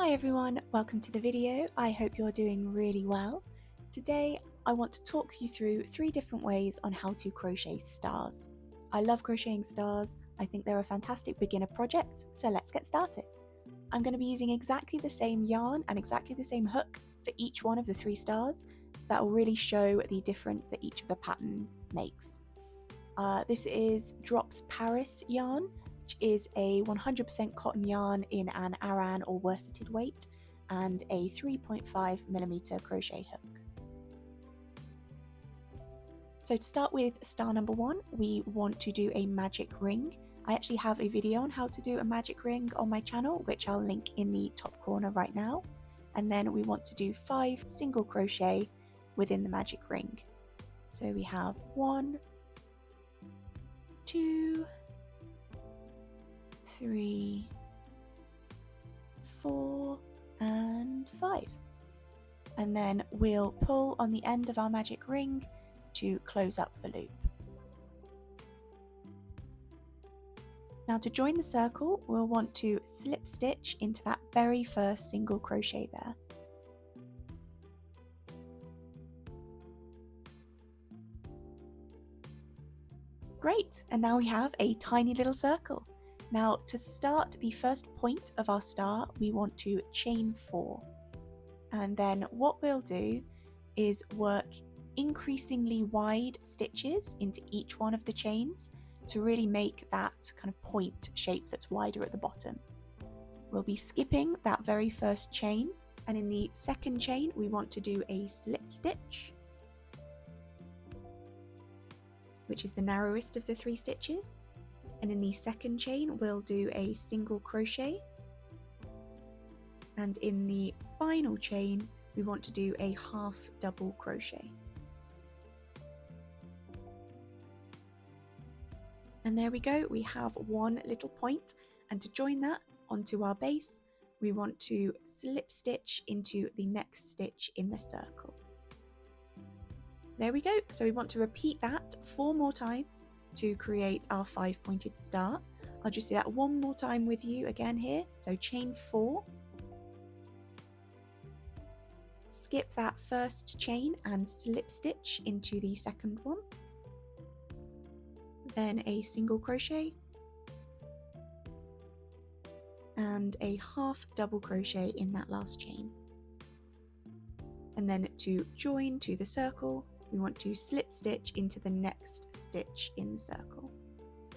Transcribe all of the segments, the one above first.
Hi everyone, welcome to the video. I hope you're doing really well. Today I want to talk you through 3 different ways on how to crochet stars. I love crocheting stars. I think they're a fantastic beginner project, so let's get started. I'm going to be using exactly the same yarn and exactly the same hook for each one of the 3 stars. That will really show the difference that each of the pattern makes. This is Drops Paris yarn, which is a 100% cotton yarn in an aran or worsted weight and a 3.5mm crochet hook. So to start with star number 1, we want to do a magic ring. I actually have a video on how to do a magic ring on my channel, which I'll link in the top corner right now. And then we want to do 5 single crochet within the magic ring. So we have 1, 2, 3, 4 and 5, and then we'll pull on the end of our magic ring to close up the loop. Now to join the circle, we'll want to slip stitch into that very first single crochet there. Great, and now we have a tiny little circle. Now to start the first point of our star, we want to chain 4. And then what we'll do is work increasingly wide stitches into each one of the chains to really make that kind of point shape that's wider at the bottom. We'll be skipping that very first chain, and in the second chain we want to do a slip stitch, which is the narrowest of the 3 stitches. And in the second chain we'll do a single crochet, and in the final chain we want to do a half double crochet. And there we go, we have one little point, and to join that onto our base we want to slip stitch into the next stitch in the circle. There we go, so we want to repeat that 4 more times to create our 5-pointed star. I'll just do that one more time with you again here. So chain 4, skip that first chain and slip stitch into the second one, then a single crochet and a half double crochet in that last chain. And then to join to the circle, we want to slip stitch into the next stitch in the circle.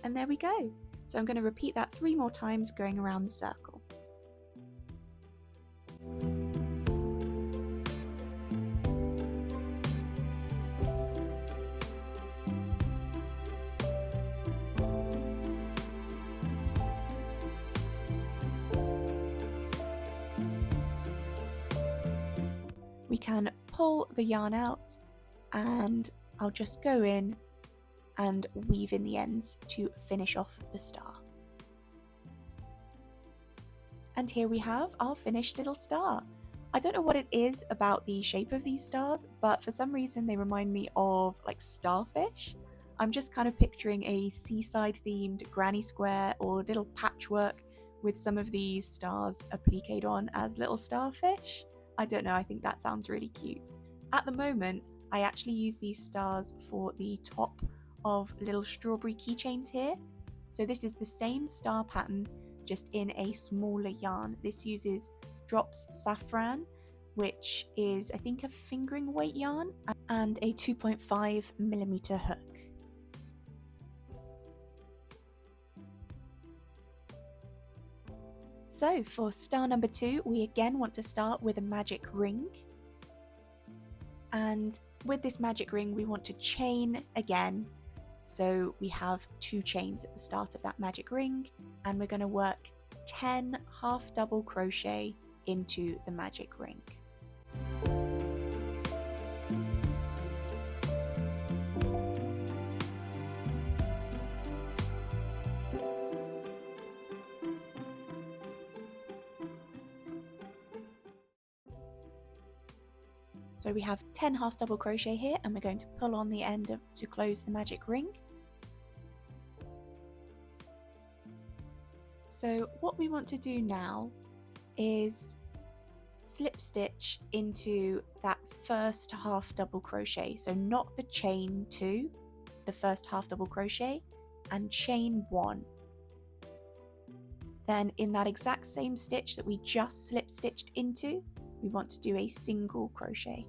And there we go. So I'm going to repeat that 3 more times going around the circle. We can pull the yarn out, and I'll just go in and weave in the ends to finish off the star. And here we have our finished little star. I don't know what it is about the shape of these stars, but for some reason they remind me of like starfish. I'm just kind of picturing a seaside themed granny square or little patchwork with some of these stars appliqued on as little starfish. I don't know, I think that sounds really cute. At the moment, I actually use these stars for the top of little strawberry keychains here. So this is the same star pattern, just in a smaller yarn. This uses Drops Saffron, which is I think a fingering weight yarn, and a 2.5mm hook. So for star number 2, we again want to start with a magic ring. And with this magic ring, we want to chain again. So we have 2 chains at the start of that magic ring, and we're going to work 10 half double crochet into the magic ring. So we have 10 half double crochet here, and we're going to pull on the end to close the magic ring. So what we want to do now is slip stitch into that first half double crochet, so not the chain 2, the first half double crochet, and chain 1. Then in that exact same stitch that we just slip stitched into, we want to do a single crochet.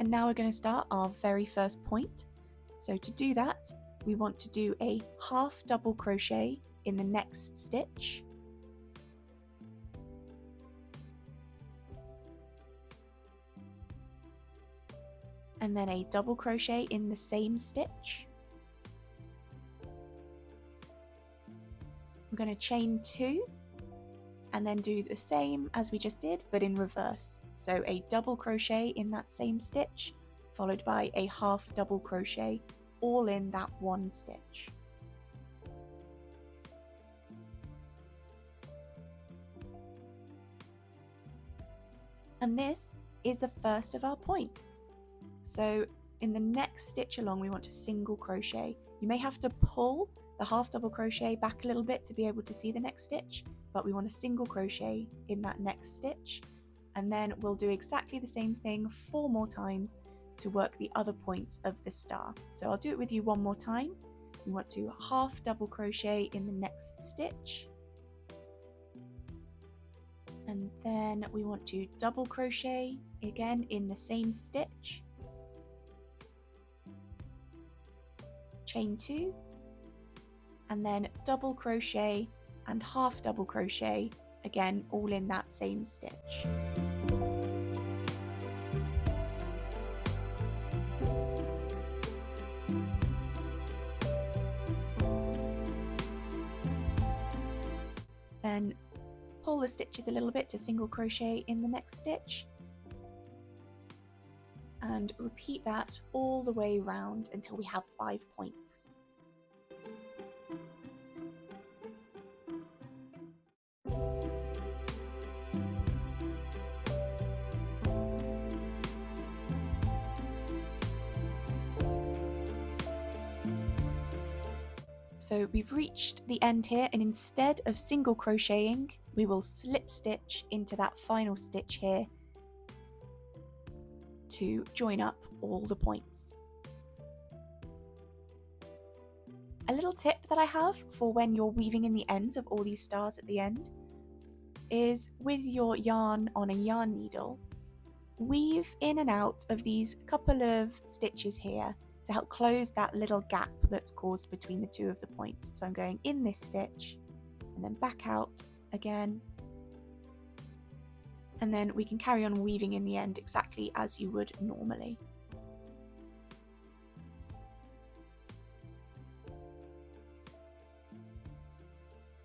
And now we're going to start our very first point. So to do that, we want to do a half double crochet in the next stitch, and then a double crochet in the same stitch. We're going to chain 2 and then do the same as we just did, but in reverse. So a double crochet in that same stitch, followed by a half double crochet, all in that one stitch. And this is the first of our points. So in the next stitch along, we want to single crochet. You may have to pull the half double crochet back a little bit to be able to see the next stitch, but we want to single crochet in that next stitch, and then we'll do exactly the same thing 4 more times to work the other points of the star. So I'll do it with you one more time. We want to half double crochet in the next stitch, and then we want to double crochet again in the same stitch, chain 2, and then double crochet and half double crochet, again all in that same stitch. Then pull the stitches a little bit to single crochet in the next stitch, and repeat that all the way round until we have 5 points. So we've reached the end here, and instead of single crocheting, we will slip stitch into that final stitch here to join up all the points. A little tip that I have for when you're weaving in the ends of all these stars at the end is, with your yarn on a yarn needle, weave in and out of these couple of stitches here to help close that little gap that's caused between the 2 of the points. So I'm going in this stitch and then back out again, and then we can carry on weaving in the end exactly as you would normally.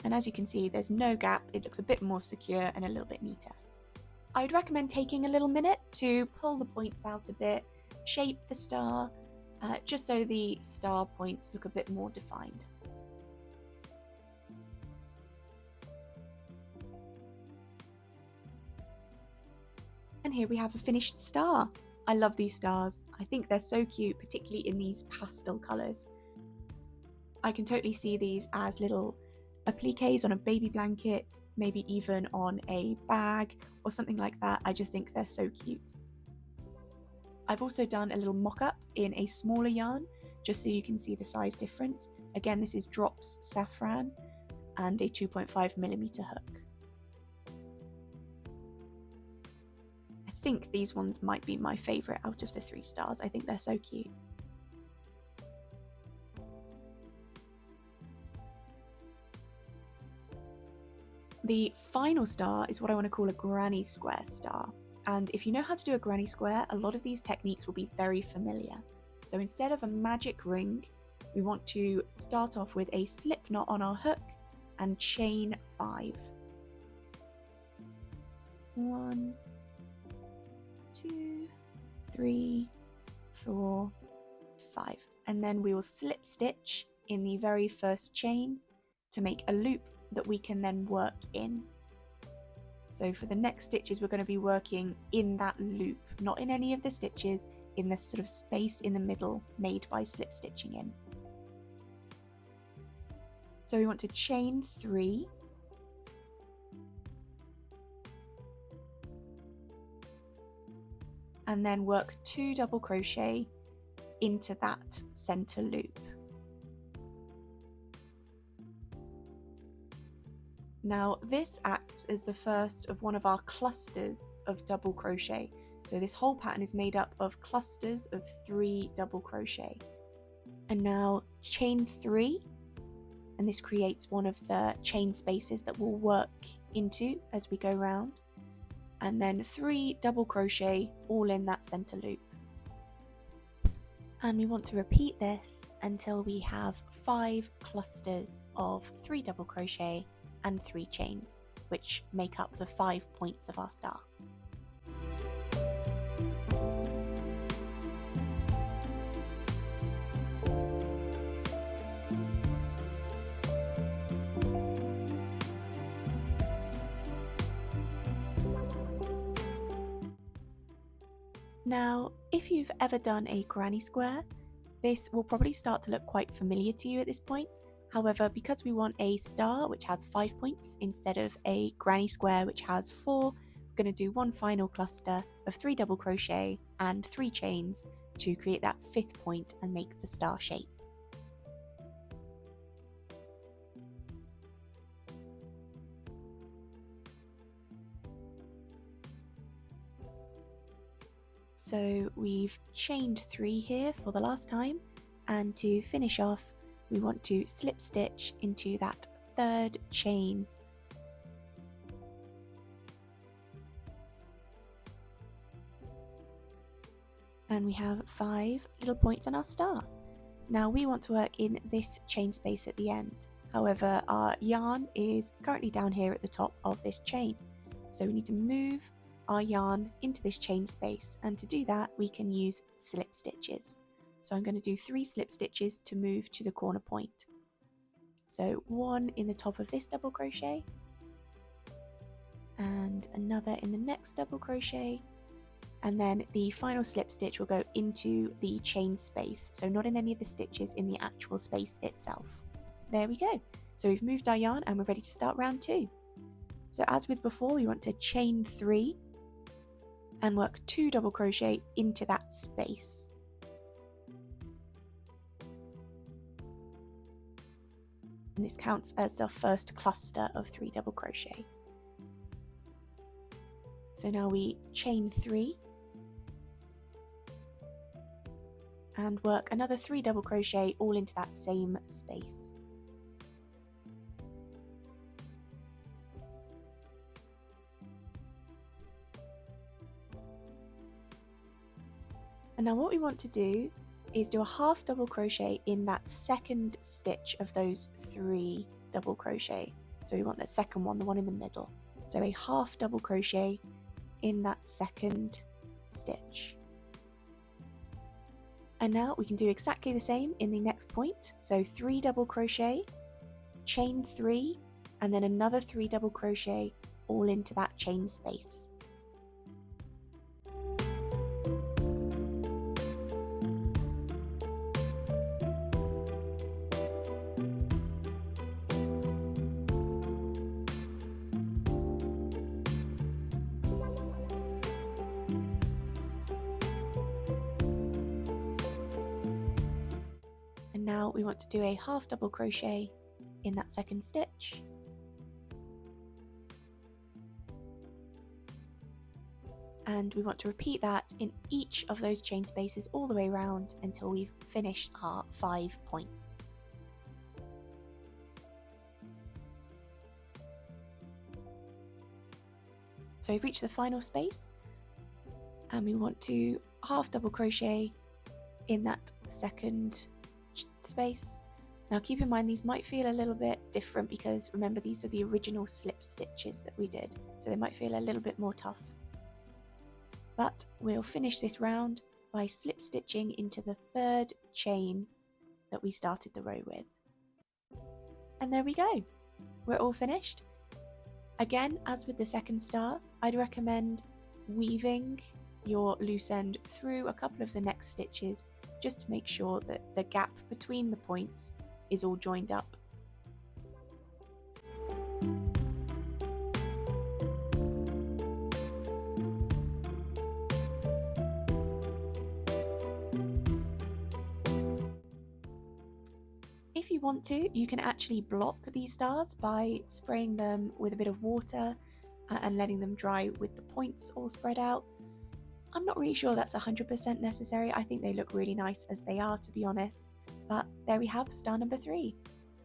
And as you can see, there's no gap. It looks a bit more secure and a little bit neater. I would recommend taking a little minute to pull the points out a bit, shape the star, just so the star points look a bit more defined. And here we have a finished star. I love these stars. I think they're so cute, particularly in these pastel colours. I can totally see these as little appliques on a baby blanket, maybe even on a bag or something like that. I just think they're so cute. I've also done a little mock-up in a smaller yarn, just so you can see the size difference. Again, this is Drops Saffron and a 2.5mm hook. I think these ones might be my favourite out of the 3 stars. I think they're so cute. The final star is what I want to call a granny square star. And if you know how to do a granny square, a lot of these techniques will be very familiar. So instead of a magic ring, we want to start off with a slip knot on our hook and chain 5. 1, 2, 3, 4, 5. And then we will slip stitch in the very first chain to make a loop that we can then work in. So for the next stitches, we're going to be working in that loop, not in any of the stitches, in this sort of space in the middle made by slip stitching in. So we want to chain 3, and then work 2 double crochet into that center loop. Now this acts as the first of one of our clusters of double crochet. So this whole pattern is made up of clusters of 3 double crochet. And now chain 3, and this creates one of the chain spaces that we'll work into as we go round. And then 3 double crochet all in that center loop. And we want to repeat this until we have 5 clusters of 3 double crochet and 3 chains, which make up the 5 points of our star. Now, if you've ever done a granny square, this will probably start to look quite familiar to you at this point. However, because we want a star which has 5 points instead of a granny square which has 4, we're going to do one final cluster of 3 double crochet and 3 chains to create that 5th point and make the star shape. So we've chained 3 here for the last time, and to finish off we want to slip stitch into that 3rd chain. And we have 5 little points on our star. Now we want to work in this chain space at the end. However, our yarn is currently down here at the top of this chain. So we need to move our yarn into this chain space, and to do that we can use slip stitches. So I'm going to do 3 slip stitches to move to the corner point. So 1 in the top of this double crochet, and another in the next double crochet, and then the final slip stitch will go into the chain space, so not in any of the stitches, in the actual space itself. There we go. So we've moved our yarn and we're ready to start round 2. So as with before, we want to chain 3 and work 2 double crochet into that space. And this counts as the first cluster of 3 double crochet. So now we chain 3 and work another 3 double crochet all into that same space. And now what we want to do is do a half double crochet in that 2nd stitch of those 3 double crochet. So we want the second one, the one in the middle. So a half double crochet in that 2nd stitch. And now we can do exactly the same in the next point. So 3 double crochet, chain 3, and then another 3 double crochet all into that chain space. And now we want to do a half double crochet in that 2nd stitch. And we want to repeat that in each of those chain spaces all the way around until we've finished our 5 points. So we've reached the final space, and we want to half double crochet in that 2nd space. Now keep in mind these might feel a little bit different because remember these are the original slip stitches that we did, so they might feel a little bit more tough. But we'll finish this round by slip stitching into the 3rd chain that we started the row with. And there we go, we're all finished. Again, as with the 2nd star, I'd recommend weaving your loose end through a couple of the next stitches just to make sure that the gap between the points is all joined up. If you want to, you can actually block these stars by spraying them with a bit of water and letting them dry with the points all spread out. I'm not really sure that's 100% necessary. I think they look really nice as they are, to be honest. But there we have star number 3.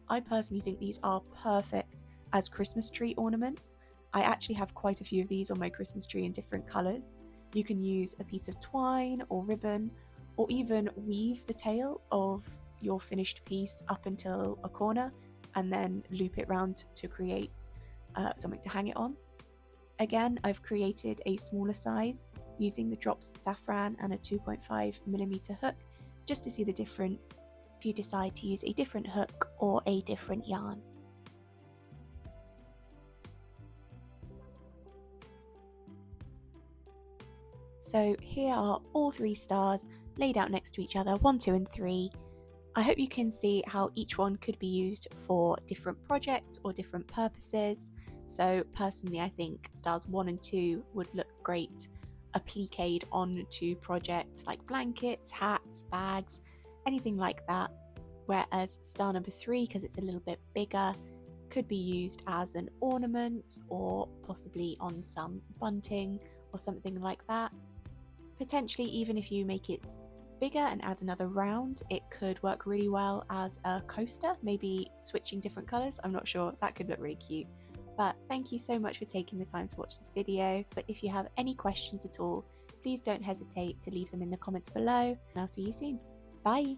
I personally think these are perfect as Christmas tree ornaments. I actually have quite a few of these on my Christmas tree in different colours. You can use a piece of twine or ribbon, or even weave the tail of your finished piece up until a corner and then loop it round to create something to hang it on. Again, I've created a smaller size using the drops saffron and a 2.5mm hook just to see the difference if you decide to use a different hook or a different yarn. So here are all 3 stars laid out next to each other, 1, 2 and 3. I hope you can see how each one could be used for different projects or different purposes. So personally, I think stars 1 and 2 would look great appliqued onto projects like blankets, hats, bags, anything like that. Whereas star number 3, because it's a little bit bigger, could be used as an ornament or possibly on some bunting or something like that. Potentially, even if you make it bigger and add another round, it could work really well as a coaster, maybe switching different colours. I'm not sure, that could look really cute. But thank you so much for taking the time to watch this video. But if you have any questions at all, please don't hesitate to leave them in the comments below, and I'll see you soon. Bye!